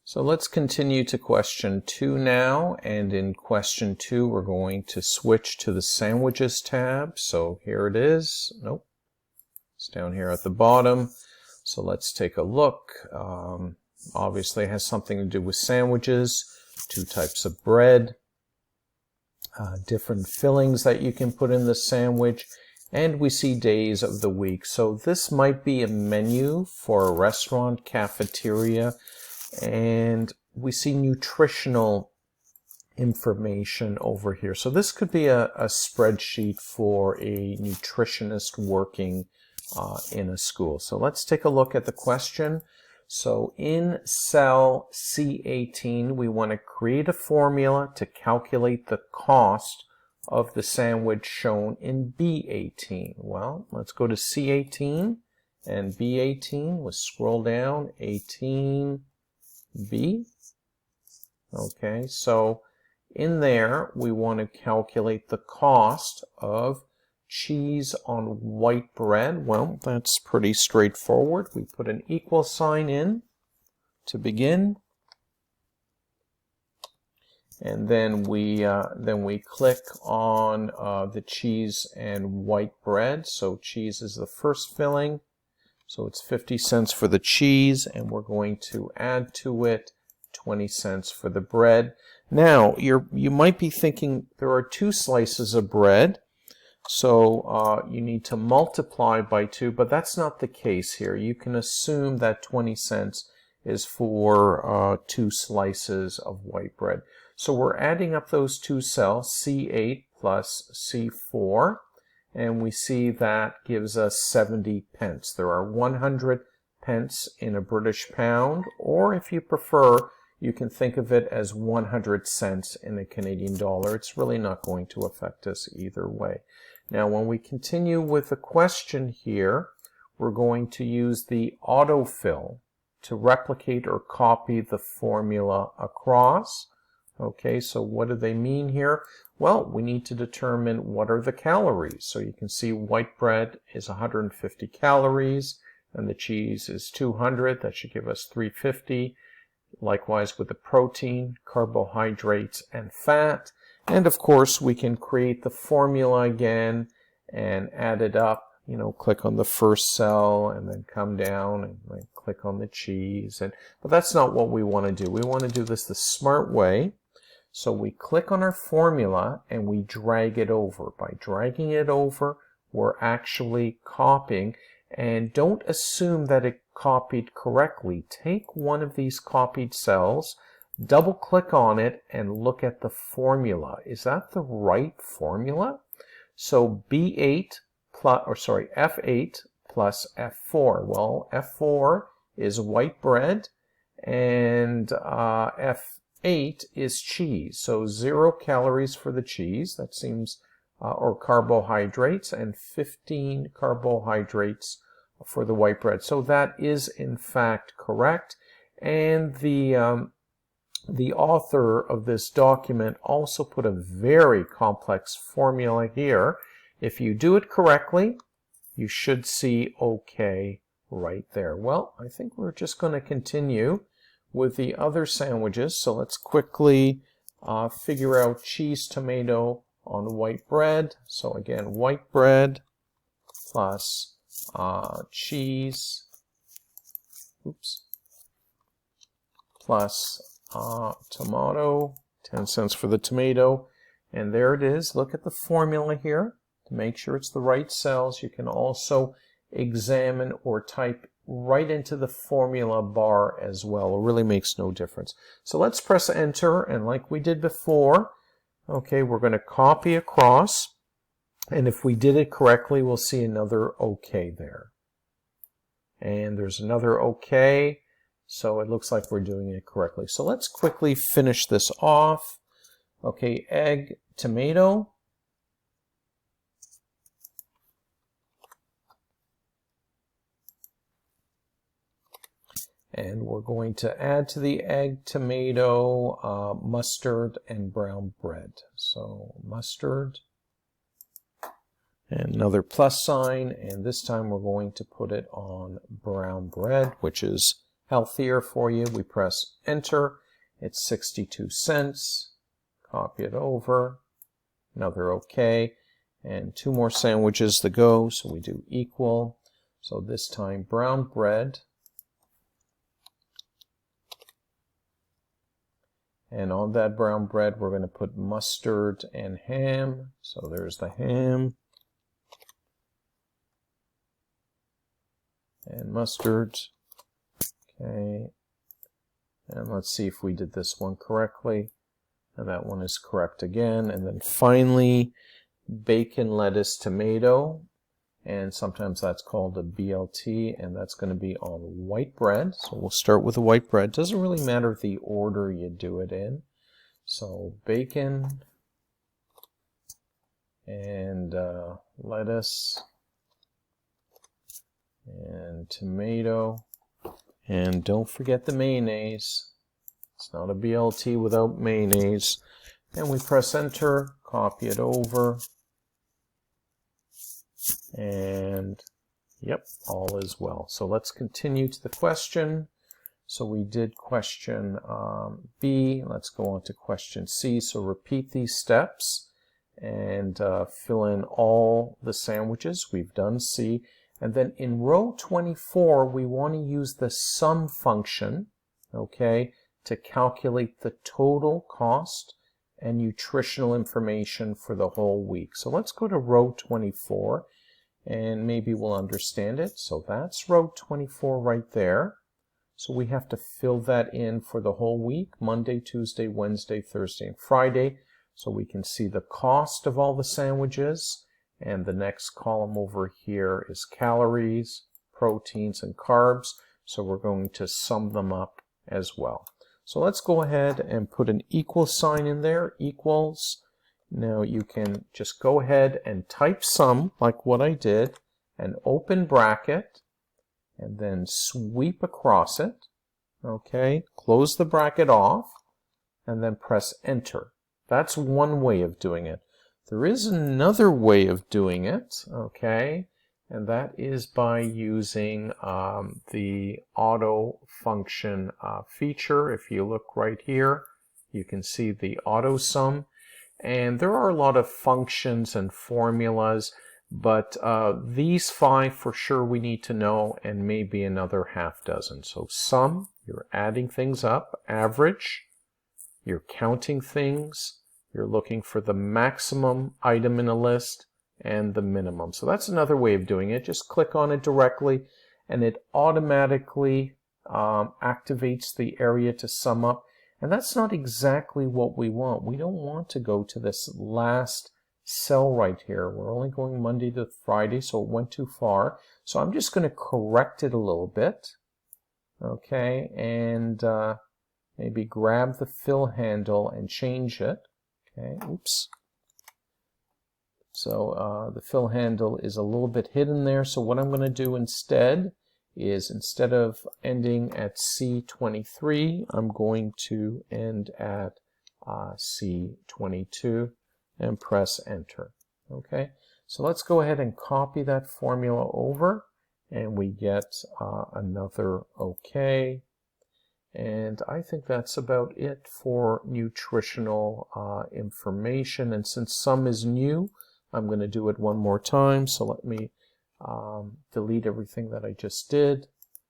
So let's continue to question 2 now, and in question 2 we're going to switch to the sandwiches tab. So here it is. Nope, it's down here at the bottom. So let's take a look. Obviously it has something to do with sandwiches, 2 types of bread, different fillings that you can put in the sandwich, and we see days of the week. So this might be a menu for a restaurant, cafeteria, and we see nutritional information over here. So this could be a spreadsheet for a nutritionist working in a school. So let's take a look at the question. So in cell C18, we want to create a formula to calculate the cost of the sandwich shown in B18. Well, let's go to C18 and B18. We'll scroll down, 18B. Okay, so in there we want to calculate the cost of cheese on white bread. Well, that's pretty straightforward. We put an equal sign in to begin, and then we click on the cheese and white bread. So cheese is the first filling. So it's 50 cents for the cheese, and we're going to add to it 20 cents for the bread. Now, you might be thinking there are 2 slices of bread, so you need to multiply by 2, but that's not the case here. You can assume that 20 cents is for 2 slices of white bread. So we're adding up those 2 cells, C8 plus C4. And we see that gives us 70 pence. There are 100 pence in a British pound, or if you prefer, you can think of it as 100 cents in a Canadian dollar. It's really not going to affect us either way. Now, when we continue with the question here, we're going to use the autofill to replicate or copy the formula across. Okay, so what do they mean here? Well, we need to determine what are the calories. So you can see white bread is 150 calories, and the cheese is 200. That should give us 350. Likewise with the protein, carbohydrates, and fat. And of course, we can create the formula again and add it up. You know, click on the first cell and then come down and click on the cheese. But that's not what we want to do. We want to do this the smart way. So we click on our formula and we drag it over. By dragging it over, we're actually copying. And don't assume that it copied correctly. Take one of these copied cells, double click on it, and look at the formula. Is that the right formula? So F8 plus F4. Well, F4 is white bread, and F8 is cheese. So 0 calories for the cheese. That seems, or carbohydrates, and 15 carbohydrates for the white bread. So that is in fact correct. And the author of this document also put a very complex formula here. If you do it correctly, you should see OK right there. Well, I think we're just going to continue with the other sandwiches. So let's quickly figure out cheese tomato on white bread. So again, white bread plus cheese, plus tomato, 10 cents for the tomato. And there it is. Look at the formula here to make sure it's the right cells. You can also examine or type right into the formula bar as well. It really makes no difference. So let's press enter, and like we did before, okay, we're going to copy across, and if we did it correctly, we'll see another OK there. And there's another OK, so it looks like we're doing it correctly. So let's quickly finish this off. Okay, egg, tomato. And we're going to add to the egg, tomato, mustard, and brown bread. So mustard, and another plus sign, and this time we're going to put it on brown bread, which is healthier for you. We press enter. It's 62 cents. Copy it over. Another OK. And 2 more sandwiches to go. So we do equal. So this time brown bread. And on that brown bread, we're going to put mustard and ham. So there's the ham. And mustard. Okay. And let's see if we did this one correctly. And that one is correct again. And then finally, bacon, lettuce, tomato. And sometimes that's called a BLT, and that's going to be on white bread. So we'll start with the white bread. Doesn't really matter the order you do it in. So bacon and lettuce and tomato. And don't forget the mayonnaise. It's not a BLT without mayonnaise. And we press enter, copy it over. And yep, all is well. So let's continue to the question. So we did question B. Let's go on to question C. So repeat these steps and fill in all the sandwiches. We've done C. And then in row 24, we want to use the sum function, okay, to calculate the total cost and nutritional information for the whole week. So let's go to row 24. And maybe we'll understand it. So that's row 24 right there. So we have to fill that in for the whole week, Monday, Tuesday, Wednesday, Thursday, and Friday. So we can see the cost of all the sandwiches. And the next column over here is calories, proteins, and carbs. So we're going to sum them up as well. So let's go ahead and put an equal sign in there, equals. Now you can just go ahead and type sum like what I did, and open bracket, and then sweep across it. Okay, close the bracket off, and then press enter. That's one way of doing it. There is another way of doing it, okay, and that is by using the auto function feature. If you look right here, you can see the auto sum. And there are a lot of functions and formulas, but these 5 for sure we need to know, and maybe another half dozen. So sum, you're adding things up. Average, you're counting things. You're looking for the maximum item in a list and the minimum. So that's another way of doing it. Just click on it directly, and it automatically activates the area to sum up. And that's not exactly what we want. We don't want to go to this last cell right here. We're only going Monday to Friday, so it went too far. So I'm just going to correct it a little bit. Okay, and maybe grab the fill handle and change it. Okay, oops. So the fill handle is a little bit hidden there. So what I'm going to do instead is, instead of ending at C23, I'm going to end at C22 and press enter. Okay, so let's go ahead and copy that formula over, and we get another OK. And I think that's about it for nutritional information. And since sum is new, I'm going to do it one more time. So let me delete everything that I just did.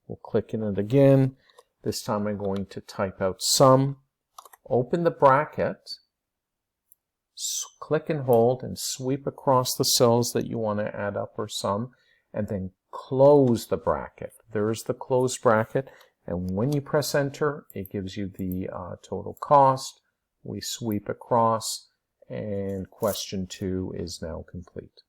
We'll click in it again. This time I'm going to type out sum, open the bracket, click and hold, and sweep across the cells that you want to add up or sum, and then close the bracket. There's the closed bracket, and when you press enter, it gives you the total cost. We sweep across, and question 2 is now complete.